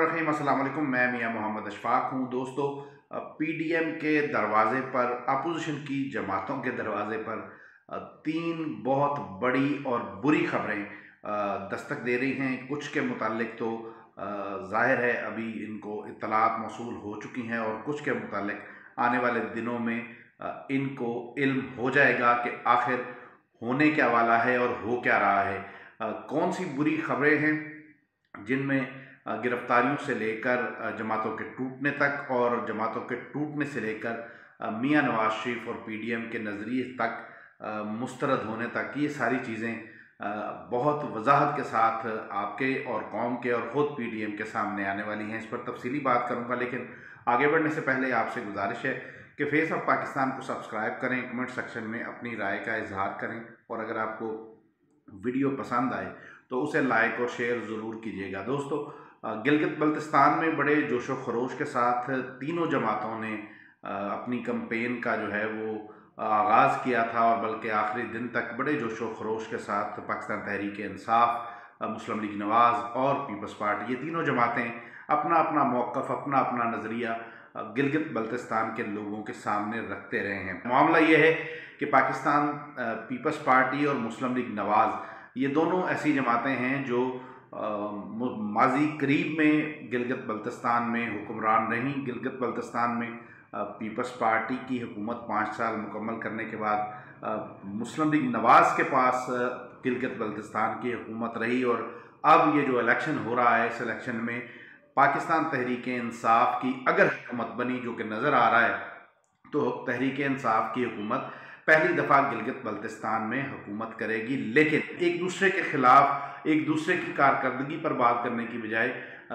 रहीम अस्सलाम वालेकुम। मैं मियां मोहम्मद अशफाक हूँ। दोस्तों, पीडीएम के दरवाजे पर, अपोजिशन की जमातों के दरवाजे पर तीन बहुत बड़ी और बुरी खबरें दस्तक दे रही हैं। कुछ के मुतालिक तो ज़ाहिर है अभी इनको इत्तलात मौसूल हो चुकी हैं और कुछ के मुतालिक आने वाले दिनों में इनको इल्म हो जाएगा कि आखिर होने क्या वाला है और हो क्या रहा है। कौन सी बुरी खबरें हैं जिनमें गिरफ्तारियों से लेकर जमातों के टूटने तक और जमातों के टूटने से लेकर मियां नवाज शरीफ और पीडीएम के नज़रिए तक मुस्तरद होने तक, ये सारी चीज़ें बहुत वजाहत के साथ आपके और कौम के और ख़ुद पीडीएम के सामने आने वाली हैं। इस पर तफसीली बात करूँगा, लेकिन आगे बढ़ने से पहले आपसे गुजारिश है कि फेस ऑफ पाकिस्तान को सब्सक्राइब करें, कमेंट सेक्शन में अपनी राय का इजहार करें और अगर आपको वीडियो पसंद आए तो उसे लाइक और शेयर ज़रूर कीजिएगा। दोस्तों, गिलगित बल्तिस्तान में बड़े जोशो खरोश के साथ तीनों जमातों ने अपनी कैंपेन का जो है वो आगाज़ किया था और बल्कि आखिरी दिन तक बड़े जोशो खरोश के साथ पाकिस्तान तहरीक इंसाफ, मुस्लिम लीग नवाज़ और पीपल्स पार्टी, ये तीनों जमातें अपना अपना मौक़िफ़, अपना अपना नज़रिया गिलगित बल्तिस्तान के लोगों के सामने रखते रहे हैं। मामला ये है कि पाकिस्तान पीपल्स पार्टी और मुस्लिम लीग नवाज़, ये दोनों ऐसी जमातें हैं जो माजी करीब में गिलगित बल्तिस्तान में हुक्मरान रहीं। गिलगित बल्तिस्तान में पीपल्स पार्टी की हुकूमत 5 साल मुकम्मल करने के बाद मुस्लिम लीग नवाज़ के पास गिलगित बल्तिस्तान की हुकूमत रही और अब ये जो इलेक्शन हो रहा है, इस इलेक्शन में पाकिस्तान तहरीक इंसाफ की अगर हुकूमत बनी, जो कि नज़र आ रहा है, तो तहरीक इंसाफ की हुकूमत पहली दफ़ा गिलगित बल्तिस्तान में हुकूमत करेगी। लेकिन एक दूसरे के ख़िलाफ़, एक दूसरे की कारकर्दगी पर बात करने की बजाय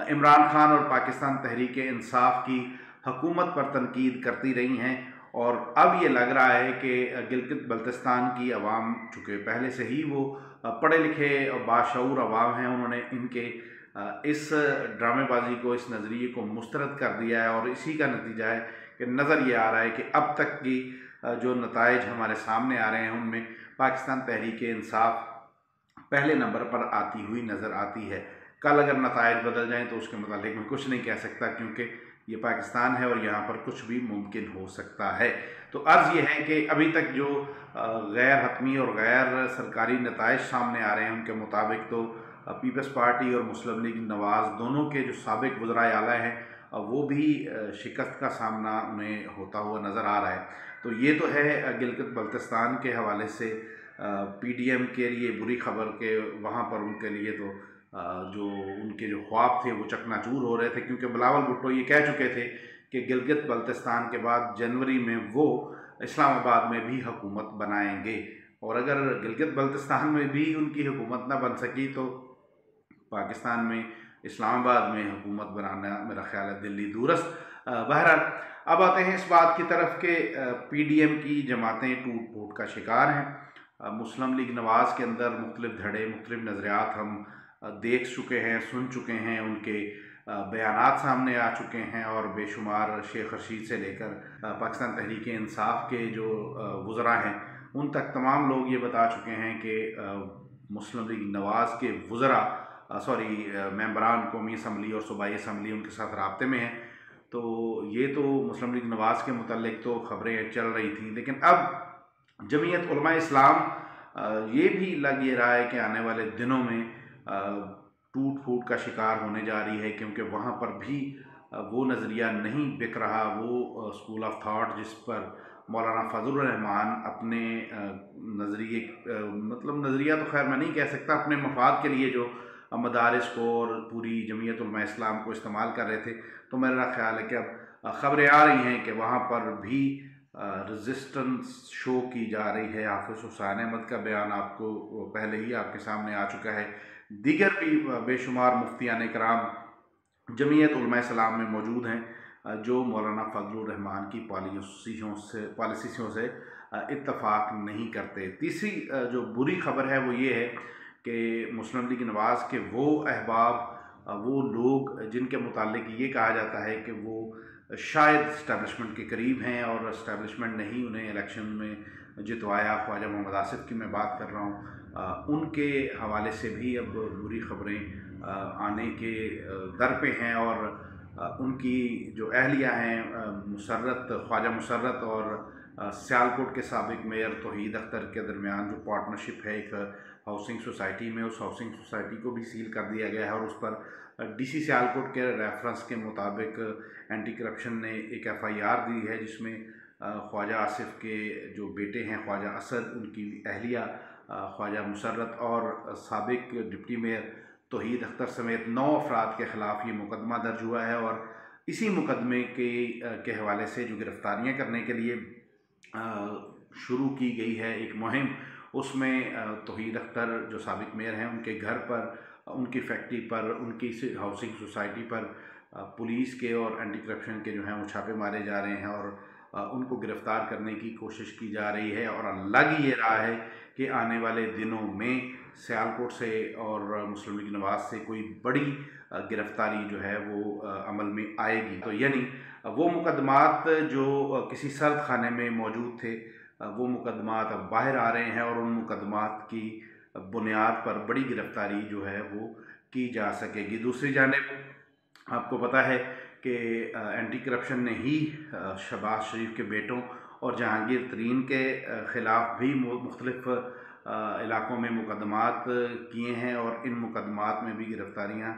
इमरान खान और पाकिस्तान तहरीक इंसाफ की हुकूमत पर तनकीद करती रही हैं और अब ये लग रहा है कि गिलगित बल्तिस्तान की अवाम, चूँकि पहले से ही वो पढ़े लिखे और बाशऊर अवाम हैं, उन्होंने इनके इस ड्रामेबाजी को, इस नज़रिए को मुस्तरद कर दिया है और इसी का नतीजा है कि नज़र ये आ रहा है कि अब तक की जो नताइज हमारे सामने आ रहे हैं उनमें पाकिस्तान तहरीक इंसाफ पहले नंबर पर आती हुई नज़र आती है। कल अगर नताइज बदल जाएं तो उसके मुतालिक मैं कुछ नहीं कह सकता, क्योंकि ये पाकिस्तान है और यहाँ पर कुछ भी मुमकिन हो सकता है। तो अर्ज़ ये है कि अभी तक जो गैर हतमी और गैर सरकारी नताइज सामने आ रहे हैं उनके मुताबिक तो पीपल्स पार्टी और मुस्लिम लीग नवाज़ दोनों के जो साबिक वज़राए आला हैं वो भी शिकस्त का सामना उन्हें होता हुआ नज़र आ रहा है। तो ये तो है गिलगित बल्तिस्तान के हवाले से पीडीएम के लिए बुरी खबर के वहाँ पर उनके लिए तो जो उनके जो ख्वाब थे वो चकनाचूर हो रहे थे, क्योंकि बिलावल भुट्टो ये कह चुके थे कि गिलगित बल्तिस्तान के बाद जनवरी में वो इस्लामाबाद में भी हुकूमत बनाएंगे और अगर गिलगित बल्तिस्तान में भी उनकी हुकूमत ना बन सकी तो पाकिस्तान में इस्लामाबाद में हुकूमत बनाना मेरा ख्याल है दिल्ली दूरस्त। बहरहाल, अब आते हैं इस बात की तरफ कि पीडीएम की जमातें टूट फूट का शिकार हैं। मुस्लिम लीग नवाज़ के अंदर मुख्तलिफ धड़े, मुख्तलिफ नज़रियात हम देख चुके हैं, सुन चुके हैं, उनके बयानात सामने आ चुके हैं और बेशुमार शेख रशीद से लेकर पाकिस्तान तहरीक इंसाफ के जो वज़रा हैं उन तक तमाम लोग ये बता चुके हैं कि मुस्लिम लीग नवाज़ के वज़रा मेंबरान कौमी असम्बली और सूबाई असम्बली उनके साथ राब्ते में हैं। तो ये तो मुस्लिम लीग नवाज़ के मुतालिक तो खबरें चल रही थी, लेकिन अब जमीयत उलमा इस्लाम ये भी लग ये रहा है कि आने वाले दिनों में टूट फूट का शिकार होने जा रही है, क्योंकि वहाँ पर भी वो नज़रिया नहीं बिक रहा, वो स्कूल ऑफ थाट जिस पर मौलाना फजलुर रहमान अपने नज़रिए, मतलब नज़रिया तो खैर मैं नहीं कह सकता, अपने मफाद के लिए जो मदारिस को और पूरी जमीयत उलमा इस्लाम को इस्तेमाल कर रहे थे, तो मेरा ख्याल है कि अब ख़बरें आ रही हैं कि वहाँ पर भी रेजिस्टेंस शो की जा रही है। हाफिज़ हुसैन अहमद का बयान आपको पहले ही आपके सामने आ चुका है। दीगर भी बेशुमार मुफ्तियान कराम जमीयत उलमा इस्लाम में मौजूद हैं जो मौलाना फजलुर रहमान की पॉलिसियों से इत्तफाक नहीं करते। तीसरी जो बुरी खबर है वो ये है कि मुस्लिम लीग नवाज़ के वो अहबाब, वो लोग जिनके मुतालिक ये कहा जाता है कि वो शायद इस्टेब्लिशमेंट के करीब हैं और इस्टेब्लिशमेंट ने ही उन्हें इलेक्शन में जितवाया, ख्वाजा मोहम्मद आसिफ की मैं बात कर रहा हूँ, उनके हवाले से भी अब बुरी खबरें आने के दर पे हैं और उनकी जो अहलिया हैं मुसर्रत, ख्वाजा मुसर्रत और सियालकोट के साबिक मेयर तौहीद अख्तर के दरमियान जो पार्टनरशिप है एक हाउसिंग सोसाइटी में, उस हाउसिंग सोसाइटी को भी सील कर दिया गया है और उस पर डीसी सियालकोट के रेफरेंस के मुताबिक एंटी करप्शन ने एक FIR दी है जिसमें ख्वाजा आसिफ के जो बेटे हैं ख्वाजा असद, उनकी अहलिया ख्वाजा मुसर्रत और साबिक डिप्टी मेयर तौहीद अख्तर समेत 9 अफराद के ख़िलाफ़ ये मुकदमा दर्ज हुआ है। और इसी मुकदमे के हवाले से जो गिरफ़्तारियाँ करने के लिए शुरू की गई है एक मुहिम, उसमें तौहीद अख्तर जो साबिक मेयर हैं उनके घर पर, उनकी फैक्ट्री पर, उनकी हाउसिंग सोसाइटी पर पुलिस के और एंटी करप्शन के जो हैं वो छापे मारे जा रहे हैं और उनको गिरफ़्तार करने की कोशिश की जा रही है। और लग ये रहा है कि आने वाले दिनों में सियालकोट से और मुस्लिम लीग नवाज़ से कोई बड़ी गिरफ़्तारी जो है वो अमल में आएगी। तो यानी वो मुकदमात जो किसी सर्द खाने में मौजूद थे, वो मुकदमात अब बाहर आ रहे हैं और उन मुकदमात की बुनियाद पर बड़ी गिरफ़्तारी जो है वो की जा सकेगी। दूसरी जानिब आपको पता है कि एंटी करप्शन ने ही शहबाज शरीफ के बेटों और जहांगीर तरीन के ख़िलाफ़ भी मुख्तलिफ़ इलाक़ों में मुकदमात किए हैं और इन मुकदमात में भी गिरफ़्तारियाँ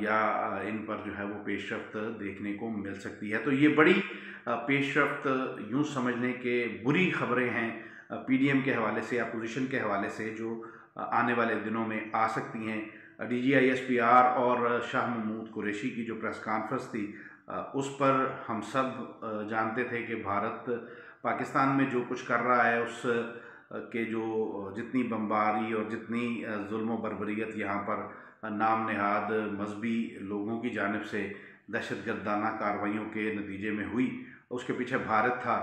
या इन पर जो है वो पेशरफ्त देखने को मिल सकती है। तो ये बड़ी पेशरफ्त यूँ समझने के बुरी ख़बरें हैं PDM के हवाले से, अपोजिशन के हवाले से, जो आने वाले दिनों में आ सकती हैं। DGI SPR और शाह महमूद कुरैशी की जो प्रेस कॉन्फ्रेंस थी, उस पर हम सब जानते थे कि भारत पाकिस्तान में जो कुछ कर रहा है उस के जो जितनी बमबारी और जितनी जुल्म बर्बरियत यहाँ पर नाम नेहाद मजहबी लोगों की जानिब से दहशतगर्दाना कार्रवाइयों के नतीजे में हुई, उसके पीछे भारत था।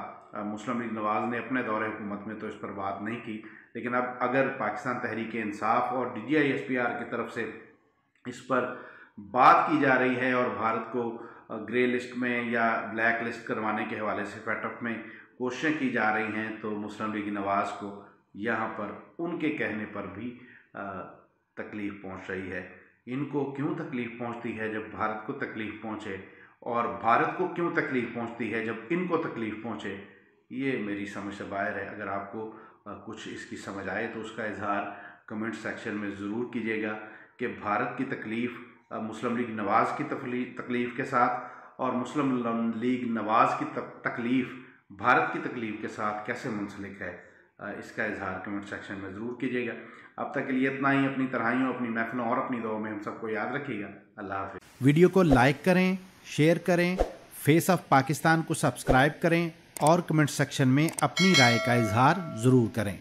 मुस्लिम लीग नवाज़ ने अपने दौरे हुकूमत में तो इस पर बात नहीं की, लेकिन अब अगर पाकिस्तान तहरीक इंसाफ और DGI SPR की तरफ से इस पर बात की जा रही है और भारत को ग्रे लिस्ट में या ब्लैक लिस्ट करवाने के हवाले से फैटअप में कोशिशें की जा रही हैं, तो मुस्लिम लीग नवाज़ को यहाँ पर उनके कहने पर भी तकलीफ़ पहुँच रही है। इनको क्यों तकलीफ़ पहुँचती है जब भारत को तकलीफ़ पहुँचे, और भारत को क्यों तकलीफ़ पहुँचती है जब इनको तकलीफ़ पहुँचे, ये मेरी समझ से बाहर है। अगर आपको कुछ इसकी समझ आए तो उसका इजहार कमेंट सेक्शन में ज़रूर कीजिएगा कि भारत की तकलीफ़ मुस्लिम लीग नवाज़ की तकलीफ़ के साथ और मुस्लिम लीग नवाज़ की तकलीफ़ भारत की तकलीफ़ के साथ कैसे मुंसलिक है। इसका इजहार कमेंट सेक्शन में ज़रूर कीजिएगा। अब तक के लिए इतना ही। अपनी तरहाइयों, अपनी महफिलों और अपनी दुआओं में हम सबको याद रखिएगा। अल्लाह हाफ़िज़। वीडियो को लाइक करें, शेयर करें, फेस ऑफ पाकिस्तान को सब्सक्राइब करें और कमेंट सेक्शन में अपनी राय का इजहार ज़रूर करें।